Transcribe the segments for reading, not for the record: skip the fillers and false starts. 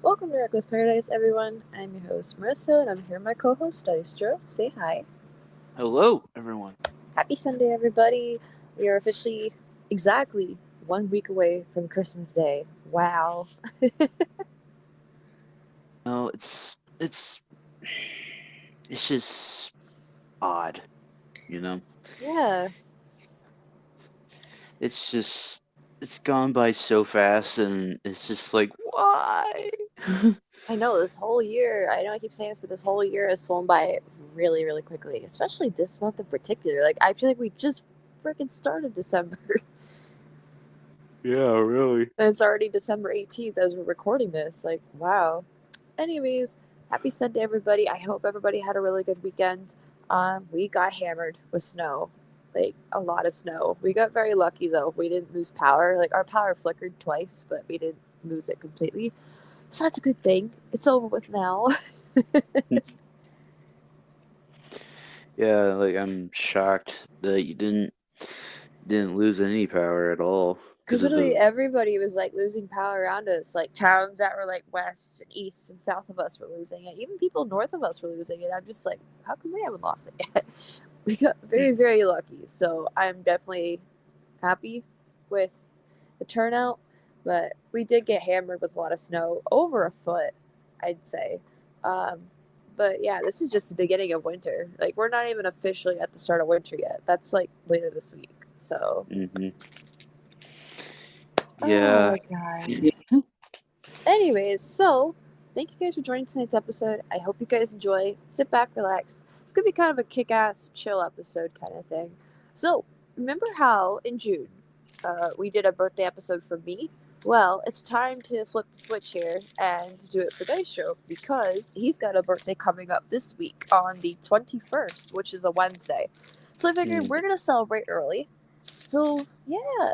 Welcome to Reckless Paradise, everyone. I'm your host, Marissa, and I'm here with my co host, Dystro. Say hi. Hello, everyone. Happy Sunday, everybody. We are officially exactly 1 week away from Christmas Day. Wow. No, it's just odd, you know. Yeah, It's just it's gone by so fast, and it's just like why? I know this whole year, I know I keep saying this, but this whole year has flown by really, really quickly, especially this month in particular. Like, I feel like we just freaking started December, Yeah, really. and it's already December 18th as we're recording this. Like, wow. Anyways, happy Sunday, everybody. I hope everybody had a really good weekend. We got hammered with snow, like a lot of snow. We got very lucky though. We didn't lose power. Like our power flickered twice, but we didn't lose it completely. So that's a good thing. It's over with now. Yeah, like I'm shocked that you didn't lose any power at all Because because of literally the. everybody was like losing power around us. Like towns that were like west and east and south of us were losing it. Even people north of us were losing it. I'm just like, how come we haven't lost it yet? We got very, very lucky. So I'm definitely happy with the turnout, but we did get hammered with a lot of snow, over a foot, I'd say. Um, but yeah, this is just the beginning of winter. Like we're not even officially at the start of winter yet. That's like later this week. So, Hmm. Yeah. oh god. Anyways, so thank you guys for joining tonight's episode. I hope you guys enjoy. Sit back, relax. It's gonna be kind of a kick-ass, chill episode kind of thing. So, remember how in June we did a birthday episode for me? Well, it's time to flip the switch here and do it for Dystro because he's got a birthday coming up this week on the 21st, which is a Wednesday. So I figured we're gonna celebrate early. So yeah,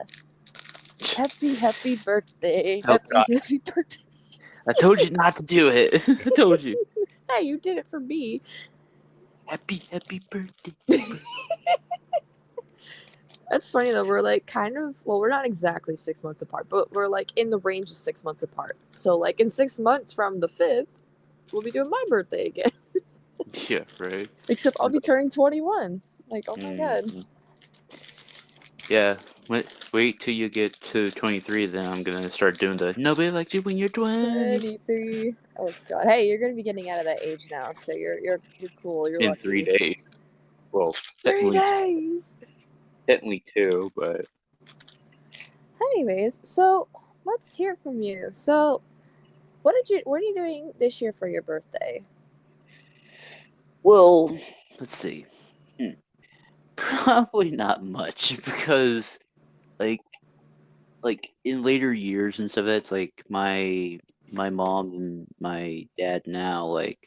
happy birthday, Oh God! happy birthday. I told you not to do it. I told you. Hey, you did it for me. Happy birthday. That's funny though. We're like kind of well, we're not exactly 6 months apart, but we're like in the range of 6 months apart. So like in 6 months from the 5th, we'll be doing my birthday again. Yeah, right. Except I'll be turning 21. Like, oh my god. Mhm. Yeah, wait till you get to 23, then I'm gonna start doing the nobody likes you when you're 20 23. Oh god. Hey, you're gonna be getting out of that age now, so you're cool. You're in 3 lucky. days. Well, 3 days. technically 2, but Anyways, so let's hear from you. So, what are you doing this year for your birthday? well, let's see. Hmm. Probably not much because like in later years and stuff, that's like my mom and my dad now, like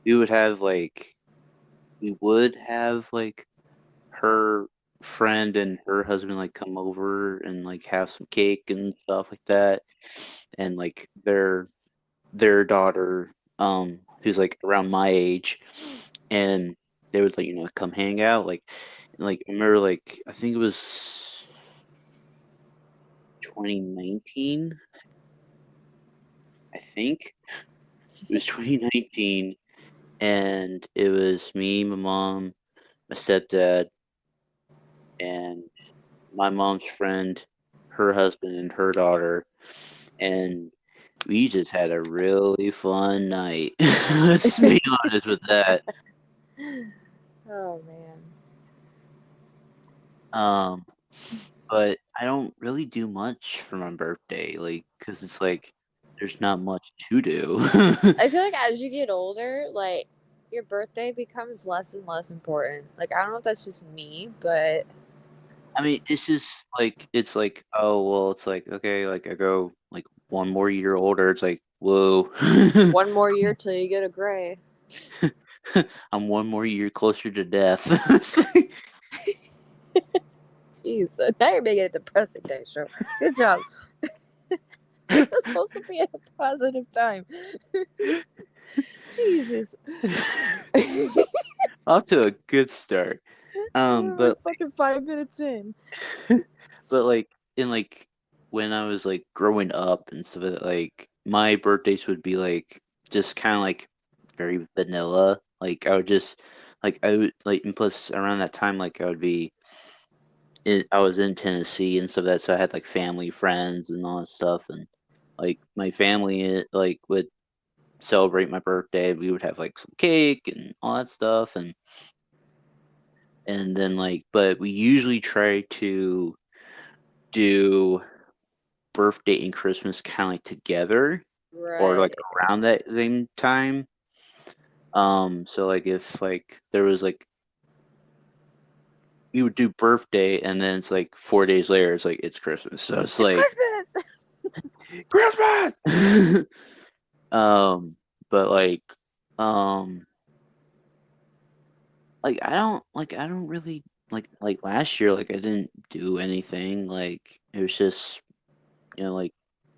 we would have like we would have like her friend and her husband like come over and like have some cake and stuff like that, and like their daughter, who's like around my age, and they would like come hang out, like I remember, like I think it was 2019. I think it was 2019, and it was me, my mom, my stepdad, and my mom's friend, her husband, and her daughter, and we just had a really fun night. Let's be honest with that. Oh man. Um, but I don't really do much for my birthday, like, cause it's like there's not much to do. I feel like as you get older, like your birthday becomes less and less important. Like I don't know if that's just me, but I mean, it's just like oh well, it's like okay, like I go like one more year older. It's like whoa, one more year till you get a gray. I'm one more year closer to death. Jeez, now you're making it depressing, Daisha. Good job. This is supposed to be a positive time. Jesus. Off to a good start. We're But fucking 5 minutes in. but like in like when I was like growing up and stuff, like my birthdays would be like just kind of like very vanilla. Like I would just like I would like and plus around that time like I was in Tennessee and stuff that so I had like family friends and all that stuff and like my family like would celebrate my birthday. We would have like some cake and all that stuff and then like but we usually try to do birthday and Christmas kind of like together or like Right. around that same time. So like if like there was like you would do birthday and then it's like 4 days later it's like it's Christmas. So it's It's like Christmas. Christmas. um, but um, I don't really like last year like I didn't do anything. Like it was just like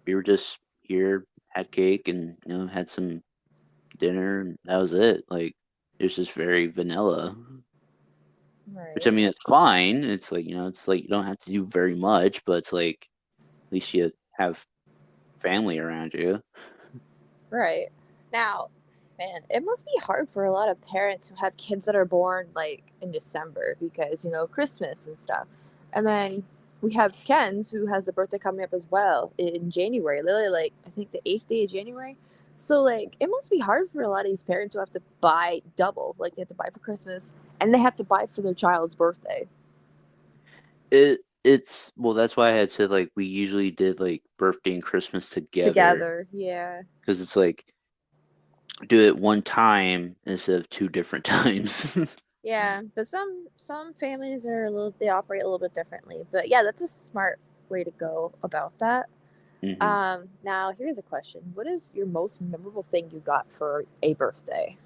we were just here, had cake and had some dinner and that was it. Like it was just very vanilla. Which I Right. mean, it's fine. It's like it's like you don't have to do very much, but it's like at least you have family around you. Right. Now, man, it must be hard for a lot of parents who have kids that are born like in December because, Christmas and stuff. And then we have Ken's who has a birthday coming up as well in January, literally like I think the 8th day of January. So like it must be hard for a lot of these parents who have to buy double. Like they have to buy for Christmas and they have to buy for their child's birthday. It's well, that's why I had said like we usually did like birthday and Christmas together Together, yeah. because it's like do it one time instead of two different times. Yeah, but some families are they operate a little bit differently. But yeah, that's a smart way to go about that. hmm Now here's a question: what is your most memorable thing you got for a birthday?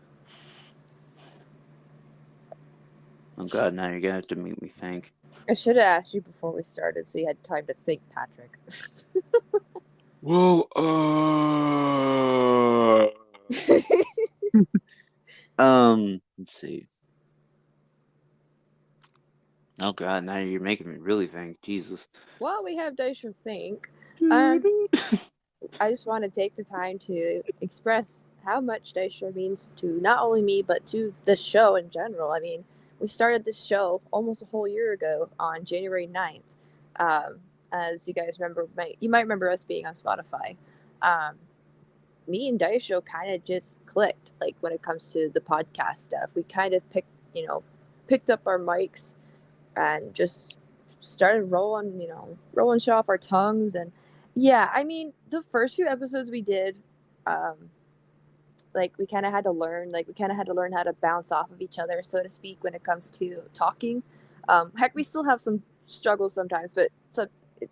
Oh God, now you're gonna have to make me think. I should have asked you before we started, so you had time to think, Patrick. Well, let's see. Oh God, now you're making me really think. Jesus. While we have Dystro think, um, I just want to take the time to express how much Dystro means to not only me but to the show in general. I mean, we started this show almost a whole year ago on January 9th. Um, as you guys remember, you might remember us being on Spotify. Um, Me and Dystro kind of just clicked, like when it comes to the podcast stuff. We kind of picked up our mics and just started rolling shit off our tongues. And yeah, I mean, the first few episodes we did, um, like we kind of had to learn how to bounce off of each other, so to speak, when it comes to talking. Heck, we still have some struggles sometimes, but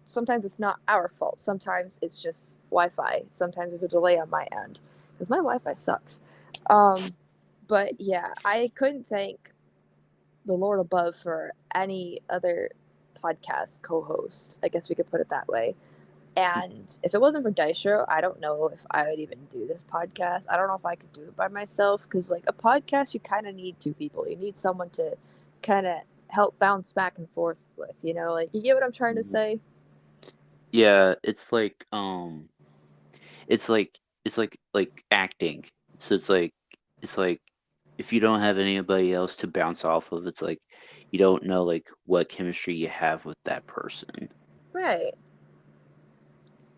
sometimes it's not our fault. Sometimes it's just Wi-Fi. Sometimes there's a delay on my end because my Wi-Fi sucks. Um, but yeah, I couldn't thank the Lord above for any other podcast co-host. I guess we could put it that way. And if it wasn't for Dystro, I don't know if I would even do this podcast. I don't know if I could do it by myself because, like, a podcast, you kind of need two people. You need someone to kind of help bounce back and forth with. Like you get what I'm trying to say. Yeah, it's like it's like acting. So it's like if you don't have anybody else to bounce off of, it's like you don't know like what chemistry you have with that person. Right.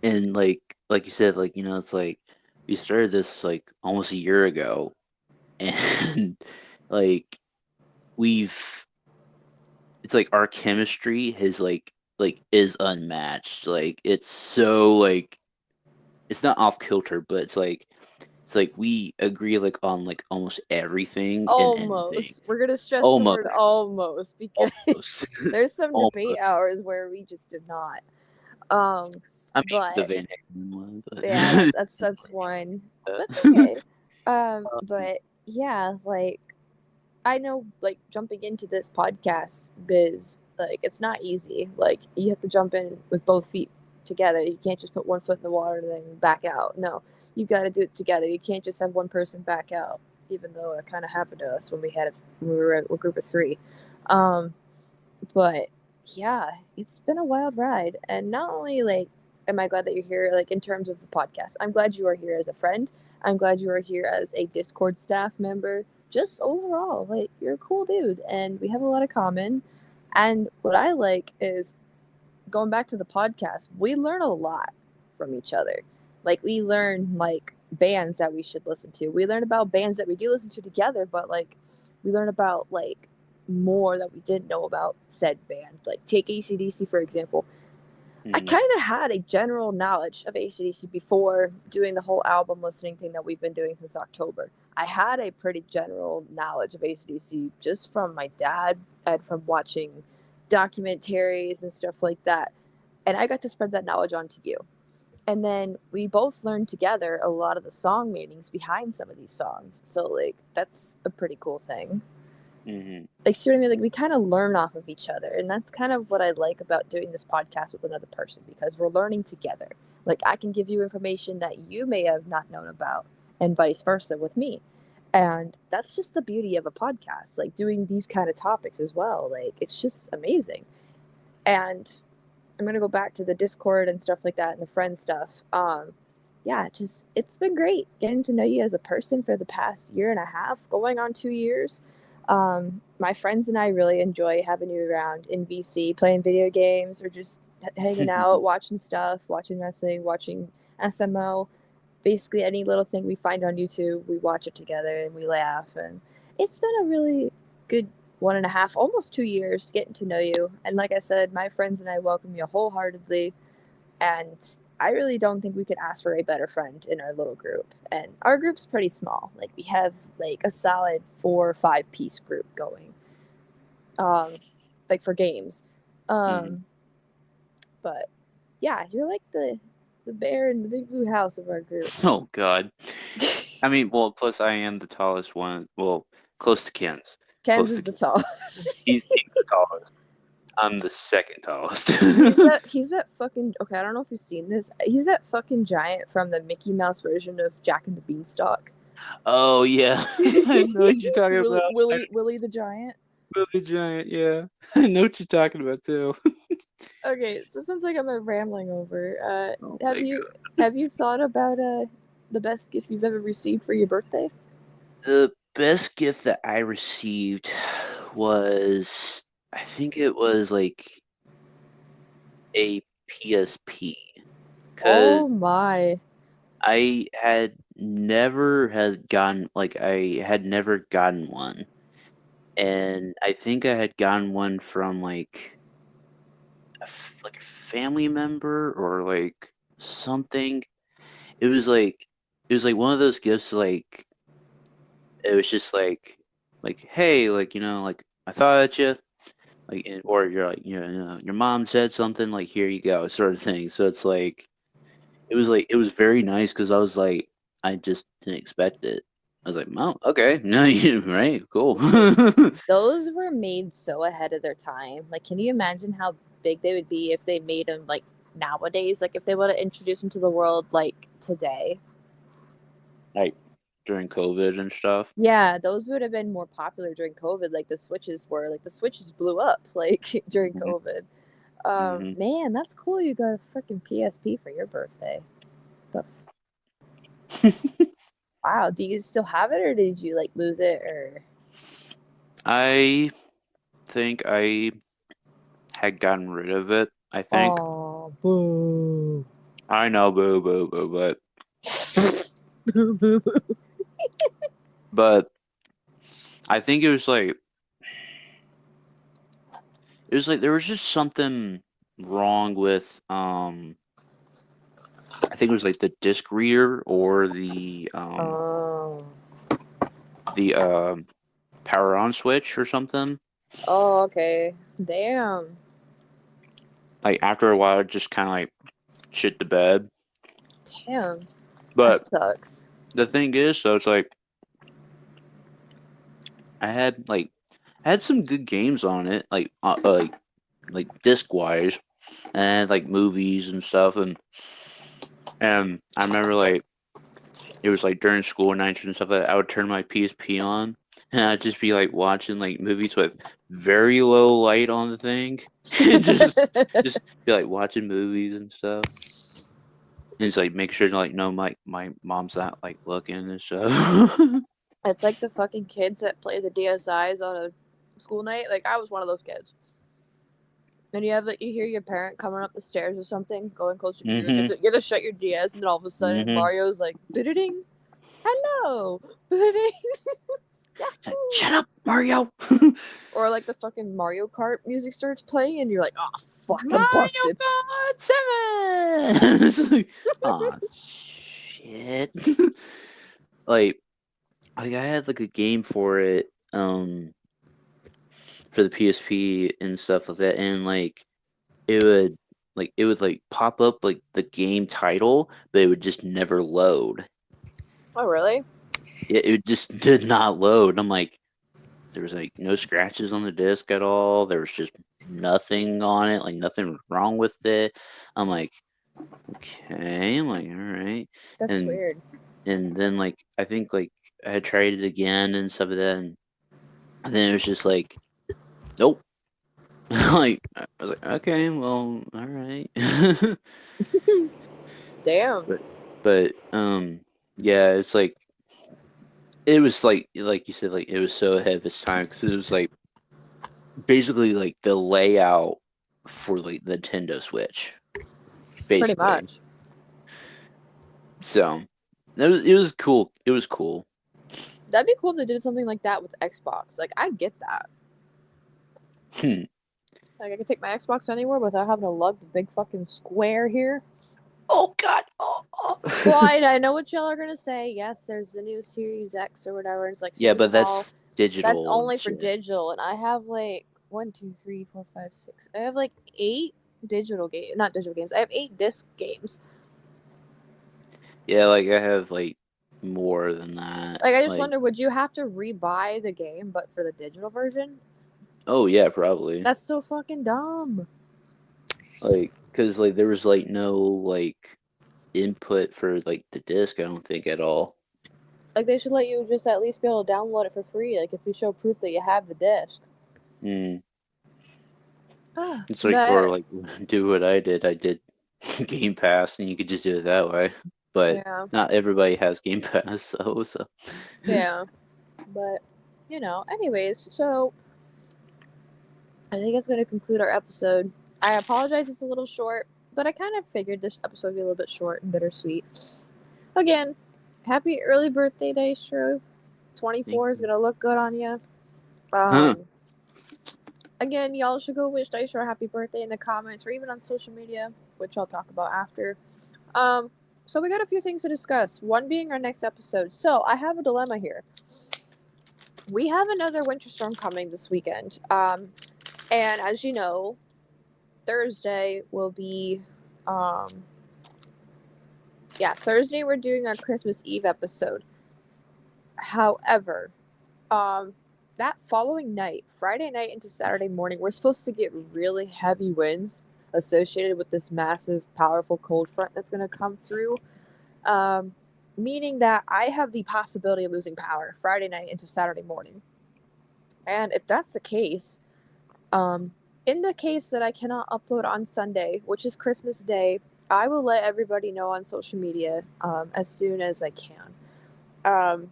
And like you said, like it's like we started this like almost a year ago, and like we've it's like our chemistry has like is unmatched. Like it's so like it's not off kilter, but it's like we agree like on like almost everything and anything. Almost. We're gonna stress the word Almost, almost almost, because there's some debate almost. hours where we just did not. Um, I mean the but Van Halen one, but yeah, that's one. That's okay. But yeah, like I know, like jumping into this podcast biz, like it's not easy. Like you have to jump in with both feet together. You can't just put one foot in the water and then back out. No, you got to do it together. You can't just have one person back out. Even though it kind of happened to us when we were a group of three. Um, but yeah, it's been a wild ride, and not only like am I glad that you're here, like, in terms of the podcast? I'm glad you are here as a friend. I'm glad you are here as a Discord staff member. Just overall, like, you're a cool dude, and we have a lot of common. And what I like is going back to the podcast, we learn a lot from each other. Like, we learn, like, bands that we should listen to. We learn about bands that we do listen to together, but, like, we learn about, like, more that we didn't know about said band. Like, take AC/DC, for example. I Mm-hmm. kind of had a general knowledge of AC/DC before doing the whole album listening thing that we've been doing since October. I had a pretty general knowledge of AC/DC just from my dad and from watching documentaries and stuff like that. And I got to spread that knowledge on to you. And then we both learned together a lot of the song meanings behind some of these songs. So, like, that's a pretty cool thing. Mm-hmm. Like, see what I mean? Like, we kind of learn off of each other, and that's kind of what I like about doing this podcast with another person, because we're learning together. Like, I can give you information that you may have not known about, and vice versa with me. And that's just the beauty of a podcast, like doing these kind of topics as well. Like, it's just amazing. And I'm gonna go back to the Discord and stuff like that and the friend stuff. Yeah, just it's been great getting to know you as a person for the past year and a half, going on 2 years. My friends and I really enjoy having you around in VC, playing video games or just hanging out, watching stuff, watching wrestling, watching SMO. Basically, any little thing we find on YouTube, we watch it together and we laugh. And it's been a really good 1.5, almost 2 years getting to know you. And like I said, my friends and I welcome you wholeheartedly. And I really don't think we could ask for a better friend in our little group. And our group's pretty small. Like, we have like a solid 4 or 5 piece group going. Like, for games. Mm-hmm. But yeah, you're like the bear in the big blue house of our group. Oh God. I mean, well, plus I am the tallest one. Well, close to Ken's. Ken's Close is to the Ken. tallest. He's the tallest. I'm the second tallest. he's that fucking, okay, I don't know if you've seen this. He's that fucking giant from the Mickey Mouse version of Jack and the Beanstalk. Oh yeah, I know what you're talking Willie, about. Willie the Giant. Really giant, yeah. I know what you're talking about too. Okay, so since like I'm rambling over, Oh have my you God. have you thought about the best gift you've ever received for your birthday? The best gift that I received was, I think it was like a PSP, Oh because my. I had never gotten one, and I think I had gotten one from like like a family member or like something. It was like one of those gifts, like it was just like hey, like, like I thought at you, like, or you're like, your mom said something, like, here you go, sort of thing. So it's like it was very nice, because I was like, I just didn't expect it. I was like, oh, okay. No, you right, cool. Those were made so ahead of their time. Like, can you imagine how big they would be if they made them like nowadays? Like, if they would have introduced them to the world like today. Like during COVID and stuff. Yeah, those would have been more popular during COVID. Like, the Switches were. Like, the Switches blew up like during Hmm. COVID. Hmm. Man, that's cool. You got a freaking PSP for your birthday. The Wow. Do you still have it, or did you like lose it, or? I think I had gotten rid of it. I think. Oh, boo. I know, boo, boo, boo, Boo, boo, boo. but I think it was like there was just something wrong with I think it was like the disc reader or Oh. the power on switch or something. Oh, okay. Damn. Like after a while, it just kind of like shit the bed. Damn. But That sucks. the thing is, so it's like I had some good games on it, like disc wise, and like movies and stuff, and I remember like it was like during school nights and stuff that I would turn my PSP on, and I'd just be like watching like movies with very low light on the thing, and just be like watching movies and stuff. it's like make sure to like no my mom's not like looking and stuff. It's like the fucking kids that play the DSIs on a school night. Like I was one of those kids. And you have like you hear your parent coming up the stairs or something, going closer to you, and Mm-hmm. you have to shut your DS, and then all of a sudden Mm-hmm. Mario's like, "Bidding, hello, bidding, Shut yahoo!" up, Mario. Or like the fucking Mario Kart music starts playing, and you're like, "Oh fuck, I'm Mario busted." Kart 7. It's like, aw, shit. like I had like a game for it, for the PSP and stuff like that, and it would it would like pop up like the game title, but it would just never load. Oh really? It just did not load. I'm like, there was like no scratches on the disc at all. There was just nothing on it, like nothing wrong with it. I'm like, okay. I'm like, all right. That's And weird. and then I think I had tried it again and stuff like that, and then it was just like, nope. like I was like, okay, well, all right. Damn. but yeah, it's like it was like you said, like it was so ahead of its time because it was like basically like the layout for like the Nintendo Switch, Pretty basically. much. So it was cool. It was cool. That'd be cool if they did something like that with Xbox. Like I'd get that. Hmm. Like I could take my Xbox anywhere without having to lug the big fucking square here. Oh God. Oh, Well, oh. I know what y'all are gonna say. Yes, there's the new Series X or whatever. It's like Yeah, super but small. that's That's digital and only for shit. digital, and I have like 1, 2, 3, 4, 5, 6. I have like 8 digital games, not digital games. I have 8 disc games. Yeah, I have more than that. Like I just wonder, would you have to rebuy the game, but for the digital version? Oh yeah, probably. That's so fucking dumb. Because there was no input for the disc. I don't think at all. Like they should let you just at least be able to download it for free. Like if you show proof that you have the disc. Mm. It's or But do what I did. I did Game Pass, and you could just do it that way. But yeah, not everybody has Game Pass, so. yeah. But anyways, so I think that's going to conclude our episode. I apologize it's a little short, but I kind of figured this episode would be a little bit short and bittersweet. Again, happy early birthday, Dystro. 24 is going to look good on you. Huh. Again, y'all should go wish Dystro a happy birthday in the comments or even on social media, which I'll talk about after. So we got a few things to discuss. One being our next episode. So I have a dilemma here. We have another winter storm coming this weekend. And as you know, Thursday will be Thursday we're doing our Christmas Eve episode. However, that following night, Friday night into Saturday morning, we're supposed to get really heavy winds associated with this massive, powerful cold front that's going to come through. Meaning that I have the possibility of losing power Friday night into Saturday morning. And if that's the case, in the case that I cannot upload on Sunday, which is Christmas Day, I will let everybody know on social media as soon as I can.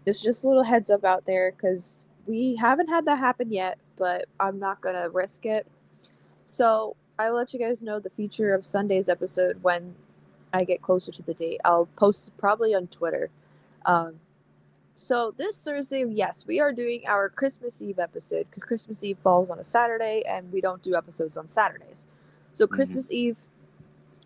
It's just a little heads up out there because we haven't had that happen yet, but I'm not going to risk it. So I'll let you guys know the future of Sunday's episode when I get closer to the date. I'll post probably on Twitter. So this Thursday, yes, we are doing our Christmas Eve episode because Christmas Eve falls on a Saturday and we don't do episodes on Saturdays. So Christmas Eve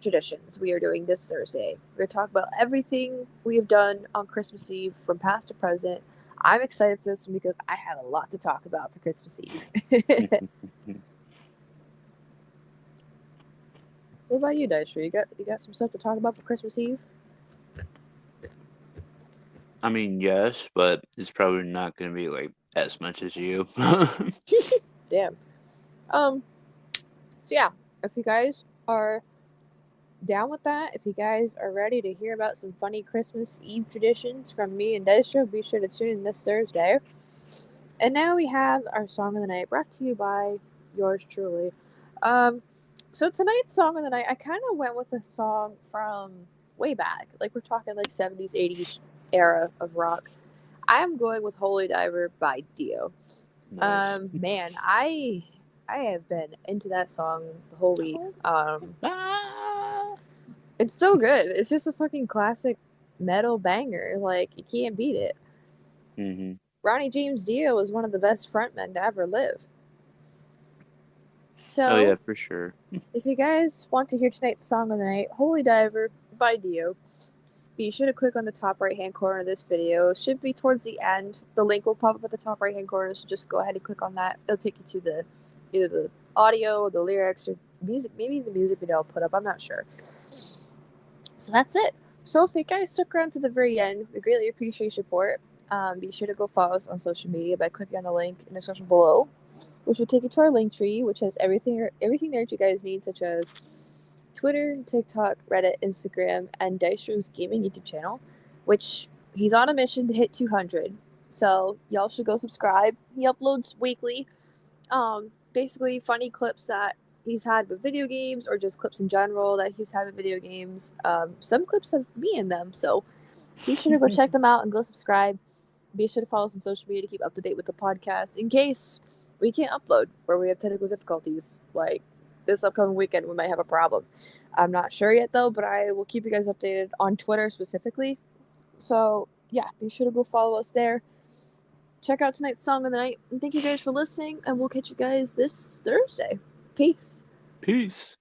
traditions we are doing this Thursday. We're going to talk about everything we have done on Christmas Eve from past to present. I'm excited for this one because I have a lot to talk about for Christmas Eve. What about you, Dystro? You got some stuff to talk about for Christmas Eve? I mean, yes, but it's probably not going to be as much as you. Damn. So yeah, if you guys are down with that, if you guys are ready to hear about some funny Christmas Eve traditions from me and Dystro, be sure to tune in this Thursday. And now we have our song of the night brought to you by yours truly. So tonight's song of the night, I kind of went with a song from way back. Like we're talking like 70s, 80s era of rock. I am going with Holy Diver by Dio. Nice. Man, I have been into that song the whole week. Ah! It's so good. It's just a fucking classic metal banger. Like you can't beat it. Mm-hmm. Ronnie James Dio was one of the best frontmen to ever live. Oh yeah, So, for sure. if you guys want to hear tonight's song of the night, Holy Diver by Dio, be sure to click on the top right hand corner of this video. It should be towards the end. The link will pop up at the top right hand corner, so just go ahead and click on that. It'll take you to the either the audio, the lyrics, or music. Maybe the music video I'll put up. I'm not sure. So that's it. So if you guys stuck around to the very end, we greatly appreciate your support. Be sure to go follow us on social media by clicking on the link in the description below, which will take you to our link tree, which has everything there that you guys need, such as Twitter, TikTok, Reddit, Instagram, and Dystro's gaming YouTube channel, which he's on a mission to hit 200. So y'all should go subscribe. He uploads weekly. Basically funny clips that he's had with video games, or just clips in general that he's had with video games. Some clips have me in them, so be sure to go check them out and go subscribe. Be sure to follow us on social media to keep up to date with the podcast in case we can't upload or we have technical difficulties. Like this upcoming weekend, we might have a problem. I'm not sure yet though, but I will keep you guys updated on Twitter specifically. So yeah, be sure to go follow us there. Check out tonight's song of the night. And thank you guys for listening, and we'll catch you guys this Thursday. Peace. Peace.